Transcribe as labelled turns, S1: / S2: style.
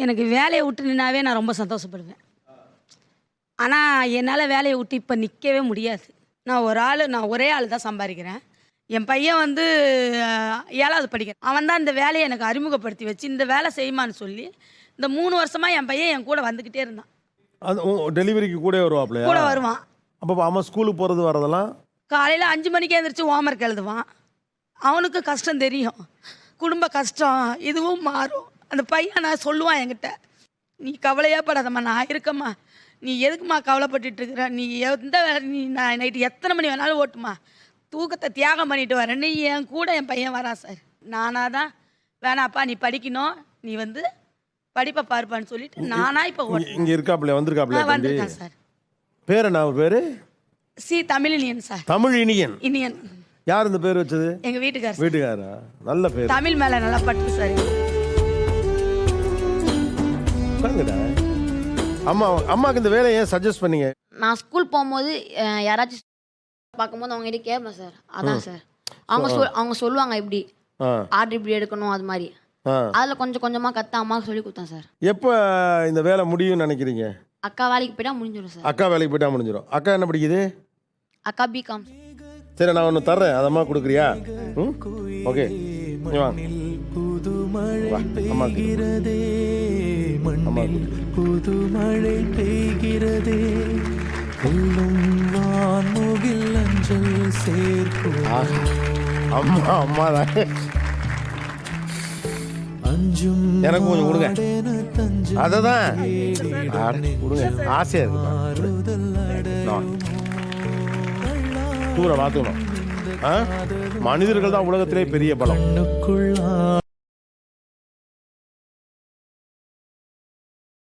S1: எனக்கு வேலையை விட்டு நின்னாவே நான் ரொம்ப சந்தோஷப்படுவேன். ஆனால் என்னால் வேலையை விட்டு இப்போ நிற்கவே முடியாது. நான் ஒரே ஆள் தான் சம்பாதிக்கிறேன். என் பையன் வந்து 7வது படிக்கிறான். அவன் தான் இந்த வேலையை எனக்கு அறிமுகப்படுத்தி வச்சு இந்த வேலை செய்யுமான்னு சொல்லி இந்த 3 வருஷமாக என் பையன் என் கூட வந்துக்கிட்டே இருந்தான்.
S2: அது டெலிவரிக்கு கூட வருவாப்லையா?
S1: கூட வருவான்.
S2: அப்போ அவன் ஸ்கூலுக்கு போகிறது வரதெல்லாம்
S1: காலையில் 5 மணிக்கே எழுந்திரிச்சு ஹோம்ஒர்க் எழுதுவான். அவனுக்கு கஷ்டம் தெரியும், குடும்ப கஷ்டம் இதுவும் மாறும். அந்த பையன் நான் சொல்லுவான் என்கிட்ட, நீ கவலையே படாதம்மா, நான் இருக்கம்மா, நீ எதுக்குமா கவலைப்பட்டுட்டு இருக்கிற, நீ எந்த வேலை நீ நான் நைட்டு எத்தனை மணி வேணாலும் ஓட்டுமா, தூக்கத்தை தியாகம் பண்ணிட்டு வரேன்னு என் கூட என் பையன் வரான் சார். நானாக தான் வேணாப்பா நீ படிக்கணும், நீ வந்து படிப்பை பார்ப்பான்னு சொல்லிட்டு நானா இப்போ
S2: இங்கே இருக்காப்ல வந்திருக்காப்ல
S1: வந்திருக்கேன் சார்.
S2: பேர் என்ன அவர் பேர்?
S1: தமிழினியன் சார்.
S2: தமிழினியன்.
S1: இனியன்.
S2: யார் இந்த பேர் வச்சது?
S1: எங்கள் வீட்டுக்காரர்.
S2: வீட்டுக்காரா? நல்ல பேர்.
S1: தமிழ் மேலே நல்லா பட்டு சார்.
S2: அம்மாவுக்கு இந்த வேலையை ஏன் சஜஸ்ட் பண்ணீங்க?
S3: நான் ஸ்கூல் போகும்போது யாராச்சும் பார்க்கும்போது அவங்ககிட்ட கேட்பேன் சார். அதான் சார் அவங்க சொல்லுவாங்க இப்படி ஆர்டர் இப்படி எடுக்கணும் அது மாதிரி. அதில் கொஞ்சம் கொஞ்சமாக கற்று அம்மாவுக்கு சொல்லி கொடுத்தேன் சார்.
S2: எப்போ இந்த வேலை முடியும்னு நினைக்கிறீங்க?
S3: அக்கா வேலைக்கு போயிட்டா முடிஞ்சிடும் சார்.
S2: அக்கா வேலைக்கு போயிட்டா முடிஞ்சிடும். அக்கா என்ன படிக்குது?
S3: அக்கா பிகாம். சரி,
S2: நான் ஒன்று தர்றேன், அதம்மா கொடுக்குறியா? ஓகே,
S4: புதுமழை பெய்கிறதே,
S2: அம்மா அம்மா தான் எனக்கு கொஞ்சம் கொடுங்க. அததான் கொடுங்க, ஆசையா இருக்கு. தூர மாத்தணும். மனிதர்கள் தான் உலகத்திலே பெரிய பலம்.